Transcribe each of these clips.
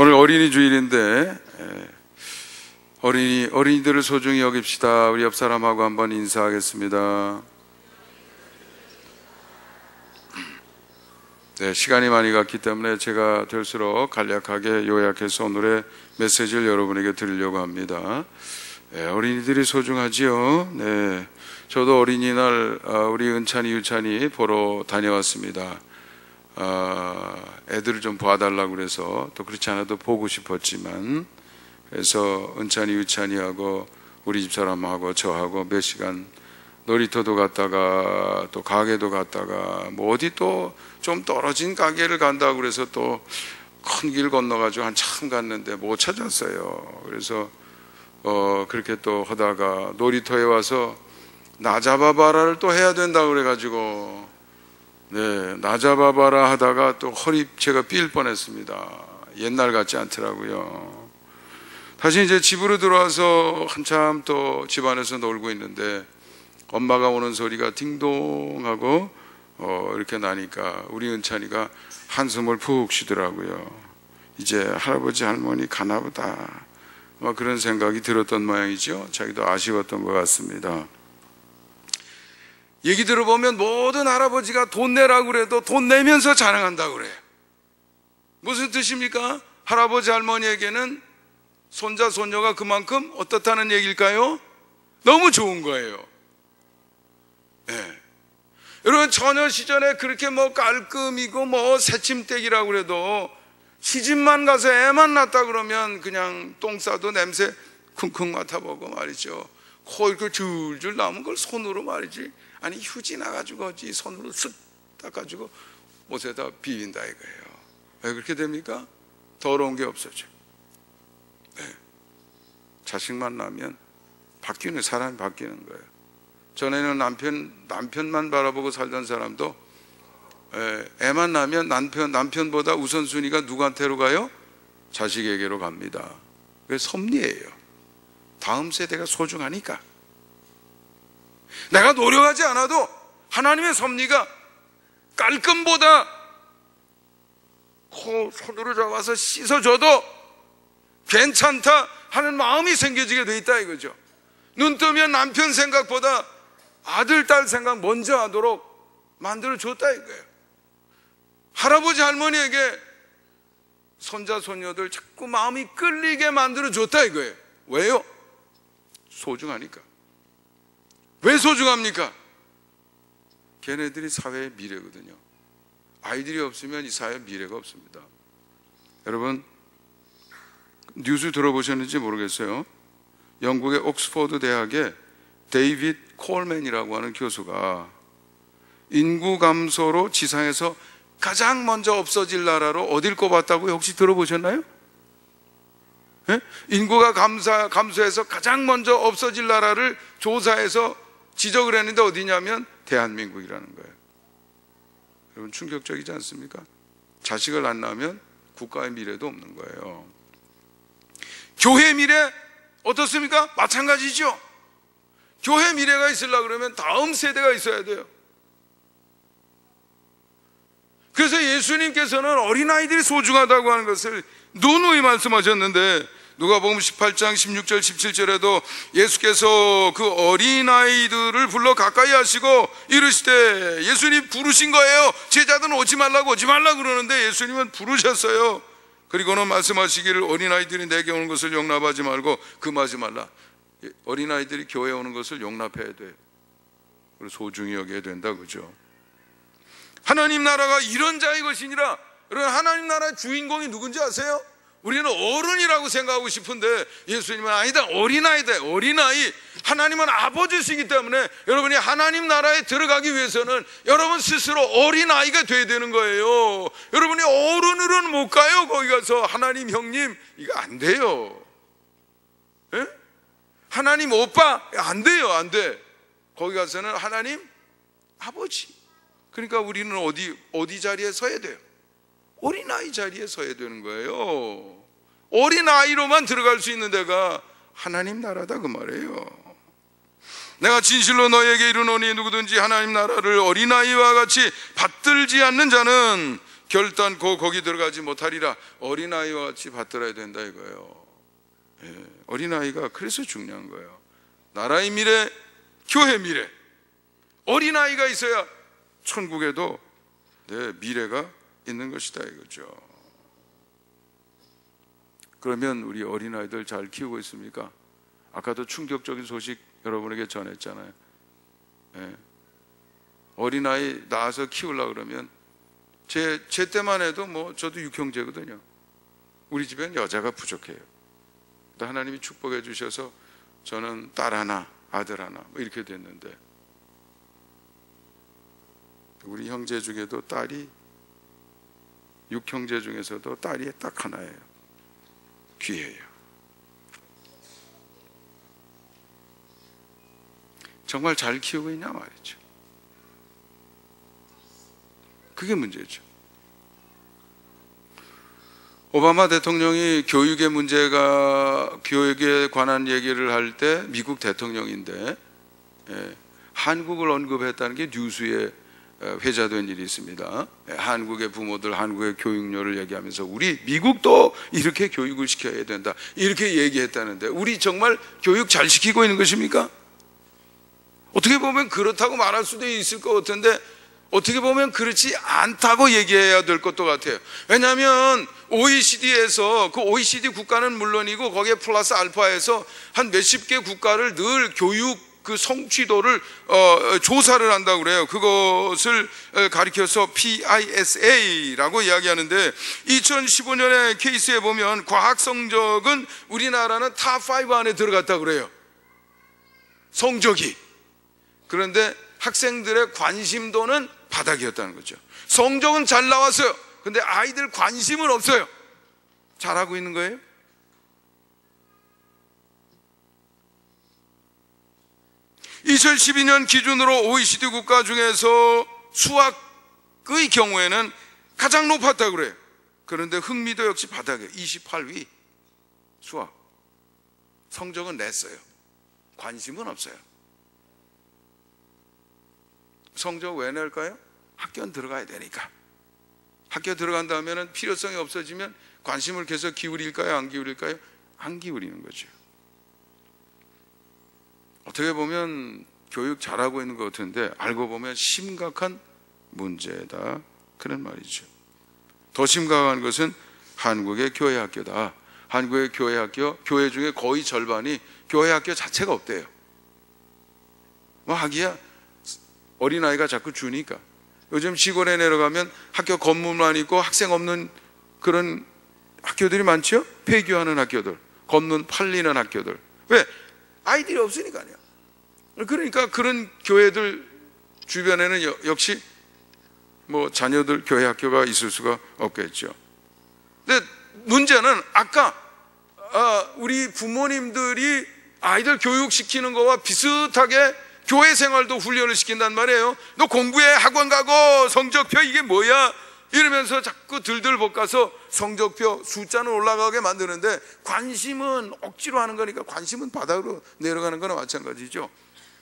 오늘 어린이 주일인데 어린이들을 소중히 여깁시다. 우리 옆 사람하고 한번 인사하겠습니다. 네, 시간이 많이 갔기 때문에 제가 될수록 간략하게 요약해서 오늘의 메시지를 여러분에게 드리려고 합니다. 네, 어린이들이 소중하지요. 네, 저도 어린이날 우리 은찬이 유찬이 보러 다녀왔습니다. 애들을 좀 봐달라고 그래서, 또 그렇지 않아도 보고 싶었지만, 그래서 은찬이 유찬이하고 우리 집사람하고 저하고 몇 시간 놀이터도 갔다가 또 가게도 갔다가 뭐 어디 또 좀 떨어진 가게를 간다고 그래서 또 큰 길 건너가지고 한참 갔는데 못 찾았어요. 그래서 그렇게 또 하다가 놀이터에 와서 나 잡아봐라를 또 해야 된다고 그래가지고, 네, 나 잡아봐라 하다가 또 허리채가 삘 뻔했습니다. 옛날 같지 않더라고요. 다시 이제 집으로 들어와서 한참 또 집안에서 놀고 있는데 엄마가 오는 소리가 딩동하고 이렇게 나니까 우리 은찬이가 한숨을 푹 쉬더라고요. 이제 할아버지 할머니 가나보다, 그런 생각이 들었던 모양이죠. 자기도 아쉬웠던 것 같습니다. 얘기 들어보면 모든 할아버지가 돈 내라고 그래도 돈 내면서 자랑한다고 그래요. 무슨 뜻입니까? 할아버지 할머니에게는 손자 손녀가 그만큼 어떻다는 얘기일까요? 너무 좋은 거예요. 네. 여러분, 처녀 시절에 그렇게 뭐 깔끔이고 뭐 새침대기라고 그래도 시집만 가서 애만 낳았다 그러면 그냥 똥 싸도 냄새 쿵쿵 맡아보고 말이죠. 코 이렇게 줄줄 나오면 그걸 손으로 말이지, 아니 휴지 나가지고 어찌 손으로 쓱 닦아주고 옷에다 비빈다 이거예요. 왜 그렇게 됩니까? 더러운 게 없어져. 네. 자식만 낳으면 바뀌는, 사람이 바뀌는 거예요. 전에는 남편만 바라보고 살던 사람도 애만 낳으면 남편보다 우선순위가 누구한테로 가요? 자식에게로 갑니다. 그게 섭리예요. 다음 세대가 소중하니까. 내가 노력하지 않아도 하나님의 섭리가 깔끔보다 손으로 잡아서 씻어줘도 괜찮다 하는 마음이 생겨지게 돼 있다 이거죠. 눈 뜨면 남편 생각보다 아들, 딸 생각 먼저 하도록 만들어줬다 이거예요. 할아버지, 할머니에게 손자, 손녀들 자꾸 마음이 끌리게 만들어줬다 이거예요. 왜요? 소중하니까. 왜 소중합니까? 걔네들이 사회의 미래거든요. 아이들이 없으면 이 사회의 미래가 없습니다. 여러분, 뉴스 들어보셨는지 모르겠어요. 영국의 옥스퍼드 대학의 데이빗 콜맨이라고 하는 교수가 인구 감소로 지상에서 가장 먼저 없어질 나라로 어딜 꼽았다고요? 혹시 들어보셨나요? 네? 인구가 감소해서 가장 먼저 없어질 나라를 조사해서 지적을 했는데 어디냐면 대한민국이라는 거예요. 여러분, 충격적이지 않습니까? 자식을 안 낳으면 국가의 미래도 없는 거예요. 교회 미래 어떻습니까? 마찬가지죠. 교회 미래가 있으려고 그러면 다음 세대가 있어야 돼요. 그래서 예수님께서는 어린아이들이 소중하다고 하는 것을 누누이 말씀하셨는데, 누가복음 18장 16절 17절에도 예수께서 그 어린아이들을 불러 가까이 하시고 이르시되, 예수님 부르신 거예요. 제자들은 오지 말라고 그러는데 예수님은 부르셨어요. 그리고는 말씀하시기를 어린아이들이 내게 오는 것을 용납하지 말고 금하지 말라. 어린아이들이 교회에 오는 것을 용납해야 돼요. 그리고 소중히 여겨야 된다, 그죠? 하나님 나라가 이런 자의 것이니라. 여러분, 하나님 나라의 주인공이 누군지 아세요? 우리는 어른이라고 생각하고 싶은데 예수님은 아니다, 어린아이다. 어린아이. 하나님은 아버지시기 때문에 여러분이 하나님 나라에 들어가기 위해서는 여러분 스스로 어린아이가 돼야 되는 거예요. 여러분이 어른으로는 못 가요. 거기 가서 하나님 형님 이거 안 돼요. 에? 하나님 오빠 안 돼요. 안 돼. 거기 가서는 하나님 아버지. 그러니까 우리는 어디 자리에 서야 돼요? 어린아이 자리에 서야 되는 거예요. 어린아이로만 들어갈 수 있는 데가 하나님 나라다 그 말이에요. 내가 진실로 너에게 이르노니 누구든지 하나님 나라를 어린아이와 같이 받들지 않는 자는 결단코 거기 들어가지 못하리라. 어린아이와 같이 받들어야 된다 이거예요. 예, 어린아이가 그래서 중요한 거예요. 나라의 미래, 교회 미래. 어린아이가 있어야 천국에도 내 미래가 있는 것이다 이거죠. 그러면 우리 어린아이들 잘 키우고 있습니까? 아까도 충격적인 소식 여러분에게 전했잖아요. 예. 어린아이 낳아서 키우려고 그러면 제 때만 해도 저도 6형제거든요. 우리 집엔 여자가 부족해요. 하나님이 축복해 주셔서 저는 딸 하나, 아들 하나 이렇게 됐는데, 우리 형제 중에도 딸이, 6형제 중에서도 딸이 딱 하나예요. 귀해요. 정말 잘 키우고 있냐 말이죠. 그게 문제죠. 오바마 대통령이 교육의 문제가, 교육에 관한 얘기를 할 때 미국 대통령인데 한국을 언급했다는 게 뉴스에 회자된 일이 있습니다. 한국의 부모들, 한국의 교육료를 얘기하면서 우리 미국도 이렇게 교육을 시켜야 된다 이렇게 얘기했다는데, 우리 정말 교육 잘 시키고 있는 것입니까? 어떻게 보면 그렇다고 말할 수도 있을 것 같은데, 어떻게 보면 그렇지 않다고 얘기해야 될 것도 같아요. 왜냐하면 OECD에서, 그 OECD 국가는 물론이고 거기에 플러스 알파에서 한 몇십 개 국가를 늘 교육 그 성취도를 조사를 한다고 그래요. 그것을 가리켜서 PISA라고 이야기하는데, 2015년에 케이스에 보면 과학 성적은 우리나라는 탑5 안에 들어갔다고 그래요. 성적이. 그런데 학생들의 관심도는 바닥이었다는 거죠. 성적은 잘 나왔어요. 근데 아이들 관심은 없어요. 잘하고 있는 거예요? (2012년) 기준으로 OECD 국가 중에서 수학의 경우에는 가장 높았다고 그래요. 그런데 흥미도 역시 바닥이에요. 28위. 수학. 성적은 냈어요. 관심은 없어요. 성적 왜 낼까요? 학교는 들어가야 되니까. 학교 들어간다면 필요성이 없어지면 관심을 계속 기울일까요? 안 기울일까요? 안 기울이는 거죠. 어떻게 보면 교육 잘하고 있는 것 같은데 알고 보면 심각한 문제다, 그런 말이죠. 더 심각한 것은 한국의 교회 학교다. 한국의 교회 학교, 교회 중에 거의 절반이 교회 학교 자체가 없대요. 하기야 어린아이가 자꾸 주니까. 요즘 시골에 내려가면 학교 건물만 있고 학생 없는 그런 학교들이 많죠? 폐교하는 학교들, 건물 팔리는 학교들. 왜? 아이들이 없으니까요. 그러니까 그런 교회들 주변에는 역시 자녀들 교회 학교가 있을 수가 없겠죠. 근데 문제는 아까 우리 부모님들이 아이들 교육시키는 거와 비슷하게 교회 생활도 훈련을 시킨단 말이에요. 너 공부해, 학원 가고, 성적표 이게 뭐야? 이러면서 자꾸 들들 볶아서 성적표 숫자는 올라가게 만드는데, 관심은 억지로 하는 거니까 관심은 바닥으로 내려가는 거나 마찬가지죠.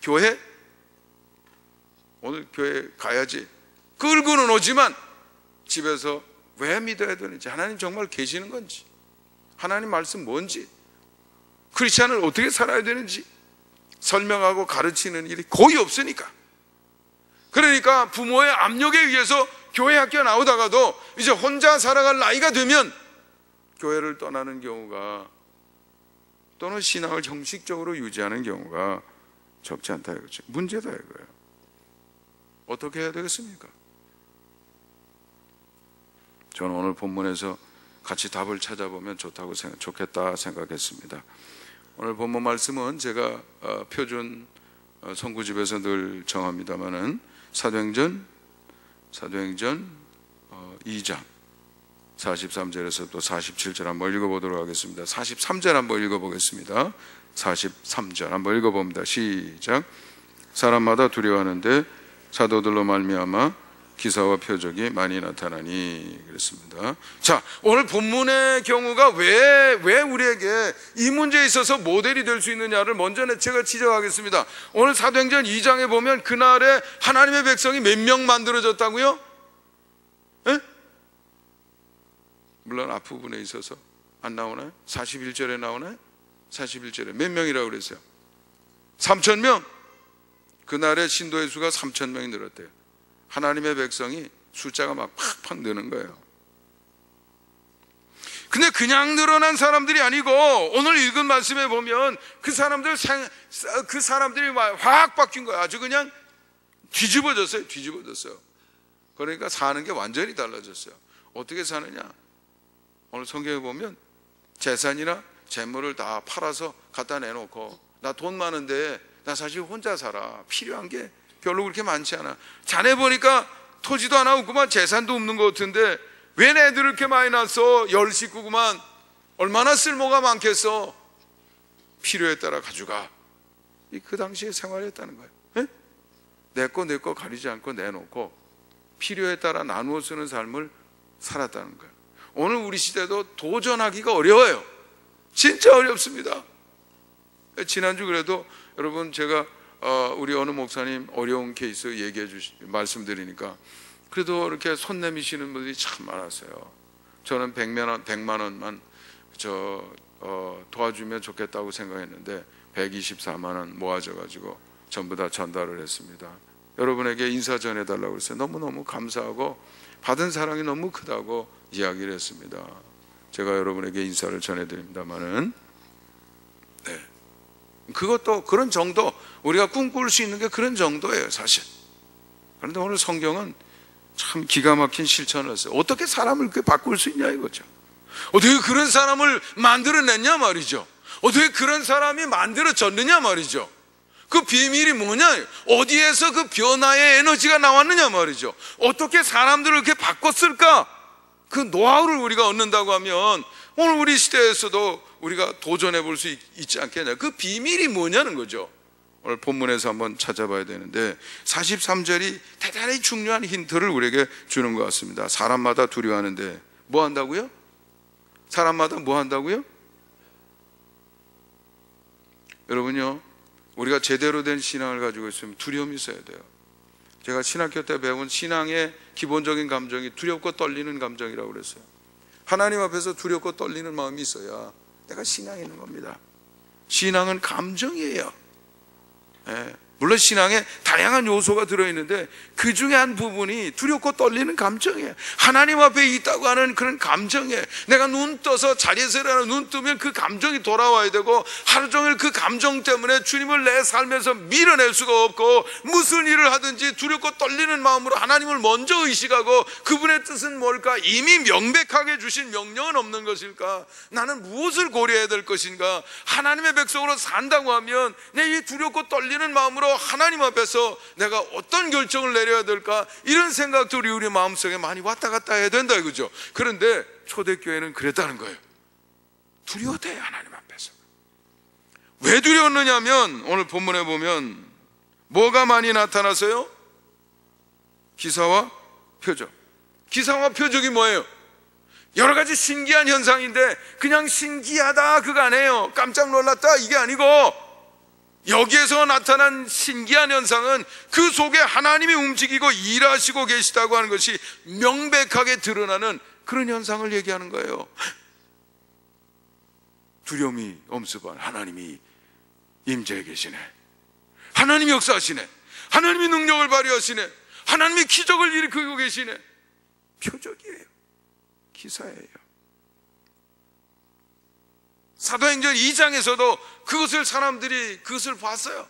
교회? 오늘 교회 가야지. 끌고는 오지만 집에서 왜 믿어야 되는지, 하나님 정말 계시는 건지, 하나님 말씀 뭔지, 크리스찬을 어떻게 살아야 되는지 설명하고 가르치는 일이 거의 없으니까. 그러니까 부모의 압력에 의해서 교회 학교 나오다가도 이제 혼자 살아갈 나이가 되면 교회를 떠나는 경우가, 또는 신앙을 형식적으로 유지하는 경우가 적지 않다 이거죠. 문제다 이거예요. 어떻게 해야 되겠습니까? 저는 오늘 본문에서 같이 답을 찾아보면 좋겠다 생각했습니다. 오늘 본문 말씀은 제가 표준 선구집에서 늘 정합니다마는 사도행전 2장 43절에서 또 47절 한번 읽어보도록 하겠습니다. 43절 한번 읽어보겠습니다. 43절 한번 읽어봅니다. 시작. 사람마다 두려워하는데 사도들로 말미암아 기사와 표적이 많이 나타나니, 그랬습니다. 자, 오늘 본문의 경우가 왜 우리에게 이 문제에 있어서 모델이 될 수 있느냐를 먼저 제가 지적하겠습니다. 오늘 사도행전 2장에 보면 그날에 하나님의 백성이 몇 명 만들어졌다고요? 물론 앞부분에 있어서 안 나오나요? 41절에 나오나요? 41절에 몇 명이라고 그랬어요? 3,000명. 그날의 신도의 수가 3,000명이 늘었대요. 하나님의 백성이 숫자가 막 팍팍 느는 거예요. 근데 그냥 늘어난 사람들이 아니고 오늘 읽은 말씀에 보면 그 사람들이 확 바뀐 거예요. 아주 그냥 뒤집어졌어요. 그러니까 사는 게 완전히 달라졌어요. 어떻게 사느냐? 오늘 성경에 보면 재산이나 재물을 다 팔아서 갖다 내놓고, 나 돈 많은데 나 사실 혼자 살아, 필요한 게 별로 그렇게 많지 않아, 자네 보니까 토지도 하나 없구만, 재산도 없는 것 같은데 왜 애들 이렇게 많이 낳았어, 10식구구만, 얼마나 쓸모가 많겠어, 필요에 따라 가져가. 그 당시에 생활했다는 거예요. 내 거 가리지 않고 내놓고 필요에 따라 나누어 쓰는 삶을 살았다는 거예요. 오늘 우리 시대도 도전하기가 어려워요. 진짜 어렵습니다. 지난주 그래도 여러분 제가 우리 어느 목사님 어려운 케이스 말씀드리니까 그래도 이렇게 손 내미시는 분들이 참 많았어요. 저는 100만 원만 도와주면 좋겠다고 생각했는데 124만 원 모아져 가지고 전부 다 전달을 했습니다. 여러분에게 인사 전해달라고 그랬어요. 너무너무 감사하고 받은 사랑이 너무 크다고 이야기를 했습니다. 제가 여러분에게 인사를 전해드립니다만은, 네, 그것도 그런 정도, 우리가 꿈꿀 수 있는 게 그런 정도예요, 사실. 그런데 오늘 성경은 참 기가 막힌 실천을 했어요. 어떻게 사람을 그렇게 바꿀 수 있냐 이거죠. 어떻게 그런 사람을 만들어냈냐 말이죠. 어떻게 그런 사람이 만들어졌느냐 말이죠. 그 비밀이 뭐냐, 어디에서 그 변화의 에너지가 나왔느냐 말이죠. 어떻게 사람들을 이렇게 바꿨을까, 그 노하우를 우리가 얻는다고 하면 오늘 우리 시대에서도 우리가 도전해 볼 수 있지 않겠냐. 그 비밀이 뭐냐는 거죠. 오늘 본문에서 한번 찾아봐야 되는데 43절이 대단히 중요한 힌트를 우리에게 주는 것 같습니다. 사람마다 두려워하는데 뭐 한다고요? 사람마다 뭐 한다고요? 여러분요, 우리가 제대로 된 신앙을 가지고 있으면 두려움이 있어야 돼요. 제가 신학교 때 배운 신앙의 기본적인 감정이 두렵고 떨리는 감정이라고 그랬어요. 하나님 앞에서 두렵고 떨리는 마음이 있어야 내가 신앙이 있는 겁니다. 신앙은 감정이에요. 물론 신앙에 다양한 요소가 들어있는데 그 중에 한 부분이 두렵고 떨리는 감정이에요. 하나님 앞에 있다고 하는 그런 감정이에요. 내가 눈 떠서 자리에서 일어나 눈 뜨면 그 감정이 돌아와야 되고, 하루 종일 그 감정 때문에 주님을 내 삶에서 밀어낼 수가 없고, 무슨 일을 하든지 두렵고 떨리는 마음으로 하나님을 먼저 의식하고 그분의 뜻은 뭘까, 이미 명백하게 주신 명령은 없는 것일까, 나는 무엇을 고려해야 될 것인가, 하나님의 백성으로 산다고 하면 내 이 두렵고 떨리는 마음으로 하나님 앞에서 내가 어떤 결정을 내려야 될까, 이런 생각들이 우리 마음속에 많이 왔다 갔다 해야 된다 이거죠. 그런데 초대교회는 그랬다는 거예요. 두려워돼, 하나님 앞에서. 왜 두려웠느냐면 오늘 본문에 보면 뭐가 많이 나타나서요? 기사와 표적. 기사와 표적이 뭐예요? 여러 가지 신기한 현상인데 그냥 신기하다 그거 아니에요. 깜짝 놀랐다 이게 아니고, 여기에서 나타난 신기한 현상은 그 속에 하나님이 움직이고 일하시고 계시다고 하는 것이 명백하게 드러나는 그런 현상을 얘기하는 거예요. 두려움이 엄습한 하나님이 임재해 계시네, 하나님이 역사하시네, 하나님이 능력을 발휘하시네, 하나님이 기적을 일으키고 계시네. 표적이에요, 기사예요. 사도행전 2장에서도 그것을 사람들이 그것을 봤어요.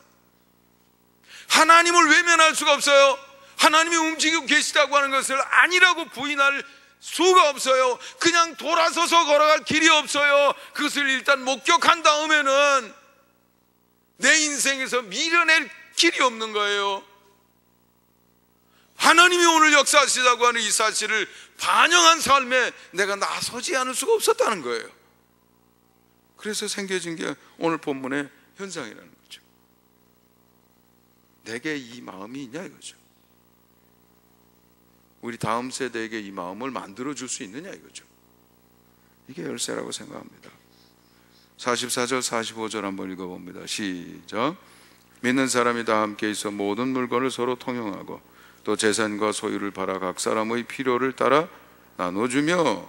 하나님을 외면할 수가 없어요. 하나님이 움직이고 계시다고 하는 것을 아니라고 부인할 수가 없어요. 그냥 돌아서서 걸어갈 길이 없어요. 그것을 일단 목격한 다음에는 내 인생에서 밀어낼 길이 없는 거예요. 하나님이 오늘 역사하시다고 하는 이 사실을 반영한 삶에 내가 나서지 않을 수가 없었다는 거예요. 그래서 생겨진 게 오늘 본문의 현상이라는 거죠. 내게 이 마음이 있냐 이거죠. 우리 다음 세대에게 이 마음을 만들어줄 수 있느냐 이거죠. 이게 열쇠라고 생각합니다. 44절 45절 한번 읽어봅니다. 시작. 믿는 사람이 다 함께 있어 모든 물건을 서로 통용하고 또 재산과 소유를 팔아 각 사람의 필요를 따라 나눠주며,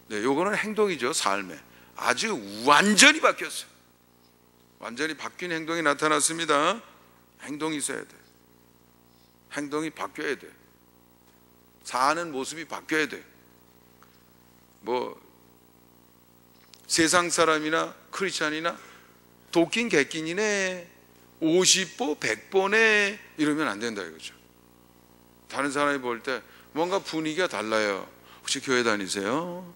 네, 요거는 행동이죠. 삶에 아주 완전히 바뀌었어요. 완전히 바뀐 행동이 나타났습니다. 행동이 있어야 돼. 행동이 바뀌어야 돼. 사는 모습이 바뀌어야 돼. 뭐 세상 사람이나 크리스찬이나 도끼인 객낀이네 50보 100보네 이러면 안 된다 이거죠. 다른 사람이 볼 때 뭔가 분위기가 달라요. 혹시 교회 다니세요?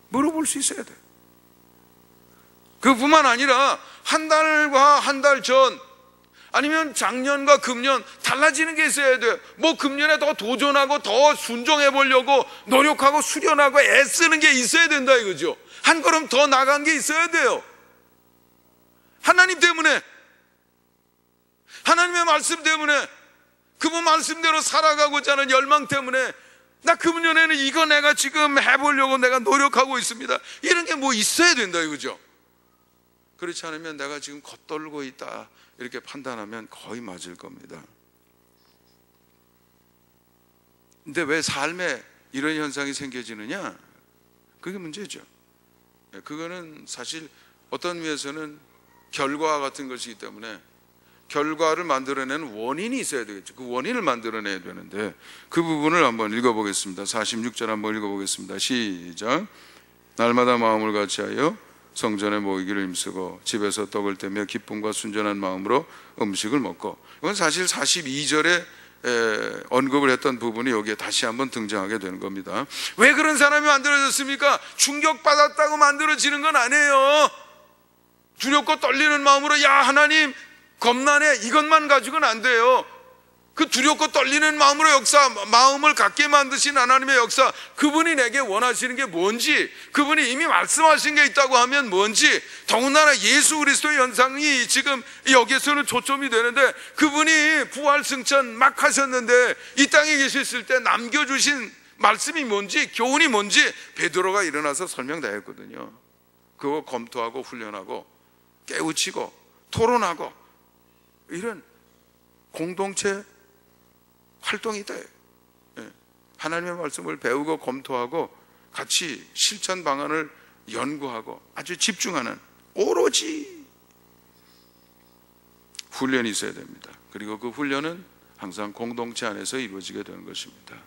물어볼 수 있어야 돼. 그뿐만 아니라 한 달과 한 달 전 아니면 작년과 금년 달라지는 게 있어야 돼요. 뭐 금년에 더 도전하고 더 순종해 보려고 노력하고 수련하고 애쓰는 게 있어야 된다 이거죠. 한 걸음 더 나간 게 있어야 돼요. 하나님 때문에, 하나님의 말씀 때문에, 그분 말씀대로 살아가고자 하는 열망 때문에 나 금년에는 이거 내가 지금 해보려고 내가 노력하고 있습니다. 이런 게 뭐 있어야 된다 이거죠. 그렇지 않으면 내가 지금 겉돌고 있다 이렇게 판단하면 거의 맞을 겁니다. 근데 왜 삶에 이런 현상이 생겨지느냐? 그게 문제죠. 그거는 사실 어떤 의미에서는 결과와 같은 것이기 때문에 결과를 만들어내는 원인이 있어야 되겠죠. 그 원인을 만들어내야 되는데 그 부분을 한번 읽어보겠습니다. 46절 한번 읽어보겠습니다. 시작. 날마다 마음을 같이하여 성전에 모이기를 힘쓰고 집에서 떡을 떼며 기쁨과 순전한 마음으로 음식을 먹고. 이건 사실 42절에 언급을 했던 부분이 여기에 다시 한번 등장하게 되는 겁니다. 왜 그런 사람이 만들어졌습니까? 충격받았다고 만들어지는 건 아니에요. 두렵고 떨리는 마음으로 야 하나님 겁나네 이것만 가지고는 안 돼요. 그 두렵고 떨리는 마음으로 마음을 갖게 만드신 하나님의 역사, 그분이 내게 원하시는 게 뭔지, 그분이 이미 말씀하신 게 있다고 하면 뭔지, 더군다나 예수 그리스도의 현상이 지금 여기에서는 초점이 되는데, 그분이 부활 승천 막 하셨는데 이 땅에 계셨을 때 남겨주신 말씀이 뭔지, 교훈이 뭔지 베드로가 일어나서 설명 다 했거든요. 그거 검토하고 훈련하고 깨우치고 토론하고 이런 공동체 활동이 있다. 하나님의 말씀을 배우고 검토하고 같이 실천 방안을 연구하고 아주 집중하는 오로지 훈련이 있어야 됩니다. 그리고 그 훈련은 항상 공동체 안에서 이루어지게 되는 것입니다.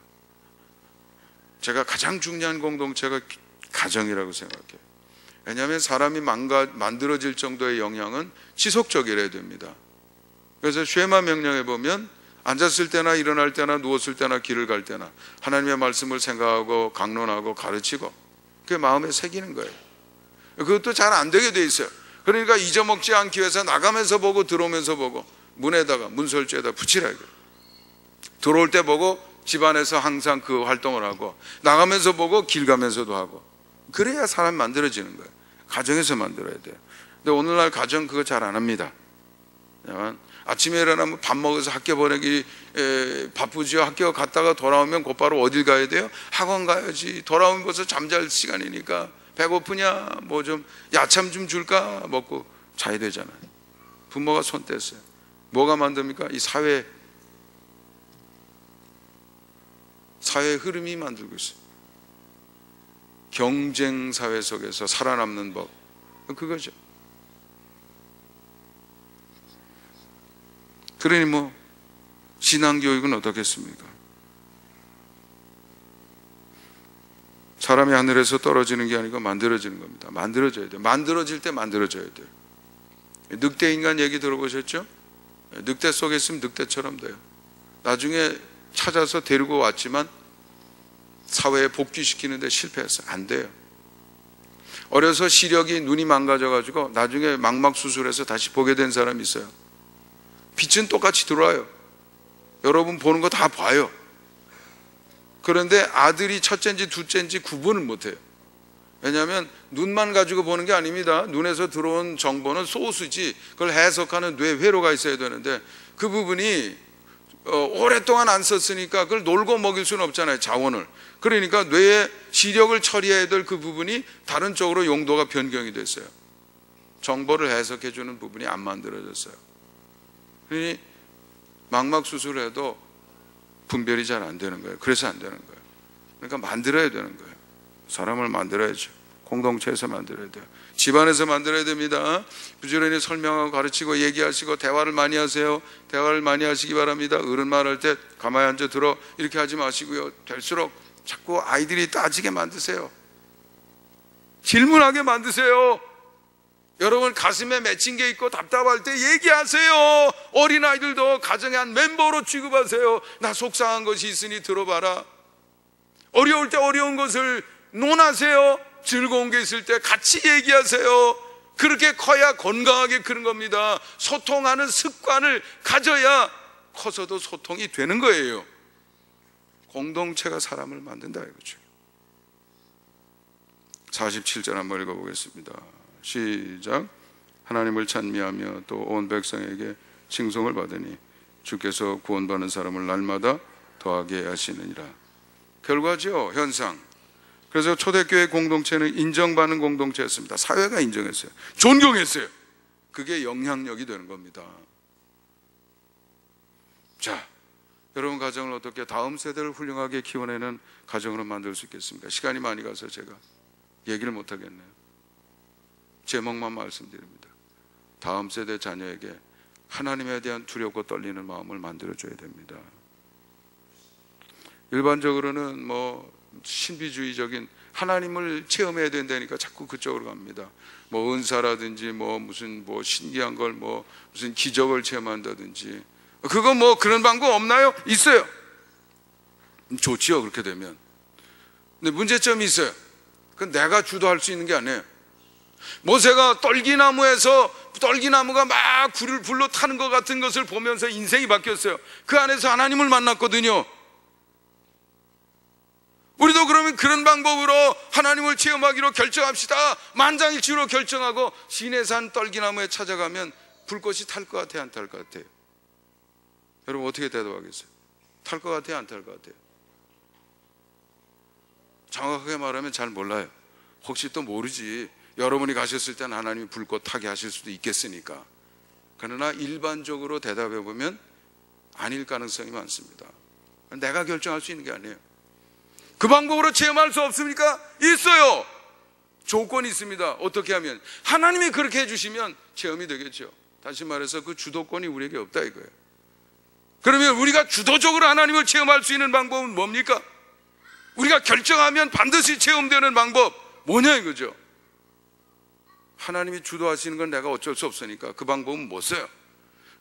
제가 가장 중요한 공동체가 가정이라고 생각해요. 왜냐하면 사람이 만들어질 정도의 영향은 지속적이어야 됩니다. 그래서 쉐마 명령에 보면 앉았을 때나 일어날 때나 누웠을 때나 길을 갈 때나 하나님의 말씀을 생각하고 강론하고 가르치고 그게 마음에 새기는 거예요. 그것도 잘 안 되게 돼 있어요. 그러니까 잊어먹지 않기 위해서 나가면서 보고 들어오면서 보고 문에다가 문설주에다 붙이라 이거예요. 들어올 때 보고 집안에서 항상 그 활동을 하고 나가면서 보고 길 가면서도 하고 그래야 사람이 만들어지는 거예요. 가정에서 만들어야 돼요. 근데 오늘날 가정 그거 잘 안 합니다. 아침에 일어나면 밥 먹어서 학교 보내기 바쁘죠. 학교 갔다가 돌아오면 곧바로 어딜 가야 돼요? 학원 가야지. 돌아오면 벌써 잠잘 시간이니까 배고프냐? 뭐 좀 야참 좀 줄까? 먹고 자야 되잖아요. 부모가 손 뗐어요. 뭐가 만듭니까? 이 사회 흐름이 만들고 있어요. 경쟁 사회 속에서 살아남는 법, 그거죠. 그러니 뭐 신앙교육은 어떻겠습니까? 사람이 하늘에서 떨어지는 게 아니고 만들어지는 겁니다. 만들어져야 돼요. 만들어질 때 만들어져야 돼요. 늑대 인간 얘기 들어보셨죠? 늑대 속에 있으면 늑대처럼 돼요. 나중에 찾아서 데리고 왔지만 사회에 복귀시키는데 실패했어요. 안 돼요. 어려서 시력이 눈이 망가져가지고 나중에 망막 수술해서 다시 보게 된 사람이 있어요. 빛은 똑같이 들어와요. 여러분 보는 거 다 봐요. 그런데 아들이 첫째인지 둘째인지 구분을 못해요. 왜냐하면 눈만 가지고 보는 게 아닙니다. 눈에서 들어온 정보는 소스지 그걸 해석하는 뇌회로가 있어야 되는데 그 부분이 오랫동안 안 썼으니까 그걸 놀고 먹일 수는 없잖아요. 자원을. 그러니까 뇌의 시력을 처리해야 될 그 부분이 다른 쪽으로 용도가 변경이 됐어요. 정보를 해석해 주는 부분이 안 만들어졌어요. 그러니 망막 수술을 해도 분별이 잘 안 되는 거예요. 그래서 안 되는 거예요. 그러니까 만들어야 되는 거예요. 사람을 만들어야죠. 공동체에서 만들어야 돼요. 집안에서 만들어야 됩니다. 부지런히 설명하고 가르치고 얘기하시고 대화를 많이 하세요. 대화를 많이 하시기 바랍니다. 어른 말할 때 가만히 앉아 들어 이렇게 하지 마시고요. 될수록 자꾸 아이들이 따지게 만드세요. 질문하게 만드세요. 여러분 가슴에 맺힌 게 있고 답답할 때 얘기하세요. 어린아이들도 가정의 한 멤버로 취급하세요. 나 속상한 것이 있으니 들어봐라. 어려울 때 어려운 것을 논하세요. 즐거운 게 있을 때 같이 얘기하세요. 그렇게 커야 건강하게 크는 겁니다. 소통하는 습관을 가져야 커서도 소통이 되는 거예요. 공동체가 사람을 만든다 이거죠. 47절 한번 읽어보겠습니다. 시작. 하나님을 찬미하며 또 온 백성에게 칭송을 받으니 주께서 구원받는 사람을 날마다 더하게 하시느니라. 결과죠, 현상. 그래서 초대교회 공동체는 인정받는 공동체였습니다. 사회가 인정했어요. 존경했어요. 그게 영향력이 되는 겁니다. 자, 여러분 가정을 어떻게 다음 세대를 훌륭하게 키워내는 가정으로 만들 수 있겠습니까? 시간이 많이 가서 제가 얘기를 못 하겠네요. 제목만 말씀드립니다. 다음 세대 자녀에게 하나님에 대한 두렵고 떨리는 마음을 만들어줘야 됩니다. 일반적으로는 신비주의적인 하나님을 체험해야 된다니까 자꾸 그쪽으로 갑니다. 은사라든지 무슨 신기한 걸 무슨 기적을 체험한다든지. 그거 그런 방법 없나요? 있어요. 좋지요, 그렇게 되면. 근데 문제점이 있어요. 그건 내가 주도할 수 있는 게 아니에요. 모세가 떨기나무가 막 불로 타는 것 같은 것을 보면서 인생이 바뀌었어요. 그 안에서 하나님을 만났거든요. 우리도 그러면 그런 방법으로 하나님을 체험하기로 결정합시다. 만장일치로 결정하고 시내산 떨기나무에 찾아가면 불꽃이 탈 것 같아요, 안 탈 것 같아요? 여러분 어떻게 대답하겠어요? 탈 것 같아요, 안 탈 것 같아요? 정확하게 말하면 잘 몰라요. 혹시 또 모르지. 여러분이 가셨을 때는 하나님이 불꽃 타게 하실 수도 있겠으니까. 그러나 일반적으로 대답해 보면 아닐 가능성이 많습니다. 내가 결정할 수 있는 게 아니에요. 그 방법으로 체험할 수 없습니까? 있어요. 조건이 있습니다. 어떻게 하면? 하나님이 그렇게 해주시면 체험이 되겠죠. 다시 말해서 그 주도권이 우리에게 없다 이거예요. 그러면 우리가 주도적으로 하나님을 체험할 수 있는 방법은 뭡니까? 우리가 결정하면 반드시 체험되는 방법 뭐냐 이거죠. 하나님이 주도하시는 건 내가 어쩔 수 없으니까 그 방법은 못 써요.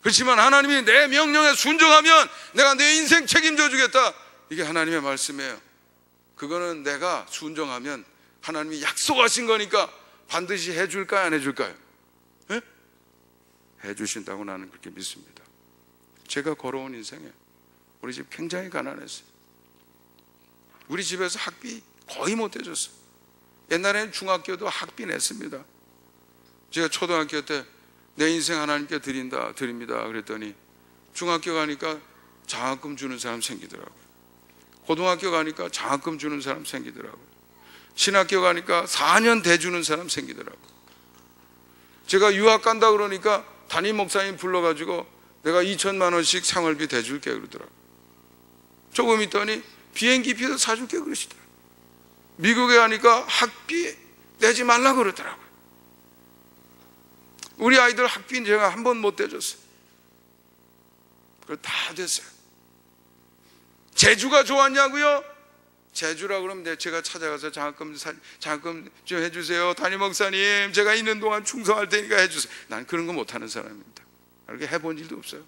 그렇지만 하나님이 내 명령에 순종하면 내가 내 인생 책임져 주겠다. 이게 하나님의 말씀이에요. 그거는 내가 순종하면 하나님이 약속하신 거니까 반드시 해줄까요, 안 해줄까요? 네? 해주신다고 나는 그렇게 믿습니다. 제가 걸어온 인생에 우리 집 굉장히 가난했어요. 우리 집에서 학비 거의 못 해줬어요. 옛날에는 중학교도 학비 냈습니다. 제가 초등학교 때 내 인생 하나님께 드립니다 그랬더니 중학교 가니까 장학금 주는 사람 생기더라고요. 고등학교 가니까 장학금 주는 사람 생기더라고요. 신학교 가니까 4년 대주는 사람 생기더라고요. 제가 유학 간다 그러니까 담임 목사님 불러가지고 내가 2천만 원씩 생활비 대줄게 그러더라고요. 조금 있더니 비행기표도 사줄게 그러시더라고요. 미국에 가니까 학비 내지 말라 그러더라고요. 우리 아이들 학비는 제가 한 번 못 대줬어요. 그거 다 됐어요. 제주가 좋았냐고요? 제주라 그러면 제가 찾아가서 장학금 좀 해주세요. 담임 목사님 제가 있는 동안 충성할 테니까 해주세요. 난 그런 거 못하는 사람입니다. 그렇게 해본 일도 없어요.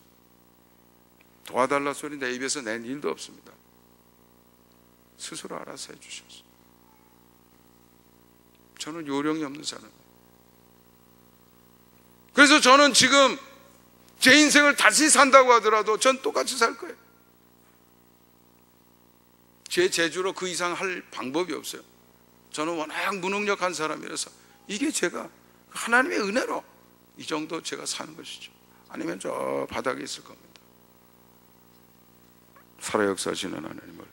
도와달라 소리 내 입에서 낸 일도 없습니다. 스스로 알아서 해주셨어요. 저는 요령이 없는 사람이에요. 그래서 저는 지금 제 인생을 다시 산다고 하더라도 전 똑같이 살 거예요. 제 재주로 그 이상 할 방법이 없어요. 저는 워낙 무능력한 사람이라서 이게 제가 하나님의 은혜로 이 정도 제가 사는 것이죠. 아니면 저 바닥에 있을 겁니다. 살아 역사하시는 하나님을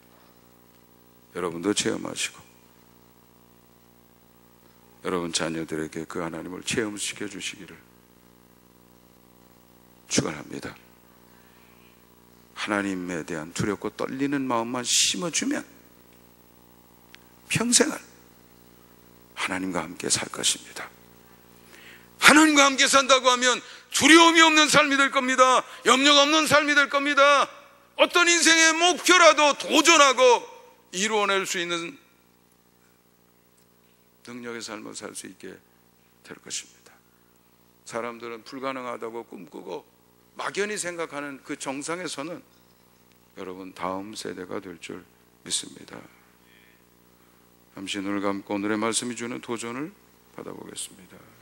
여러분도 체험하시고 여러분 자녀들에게 그 하나님을 체험시켜 주시기를 축원합니다. 하나님에 대한 두렵고 떨리는 마음만 심어주면 평생을 하나님과 함께 살 것입니다. 하나님과 함께 산다고 하면 두려움이 없는 삶이 될 겁니다. 염려가 없는 삶이 될 겁니다. 어떤 인생의 목표라도 도전하고 이루어낼 수 있는 능력의 삶을 살 수 있게 될 것입니다. 사람들은 불가능하다고 꿈꾸고 막연히 생각하는 그 정상에서는 여러분 다음 세대가 될 줄 믿습니다. 잠시 눈을 감고 오늘의 말씀이 주는 도전을 받아보겠습니다.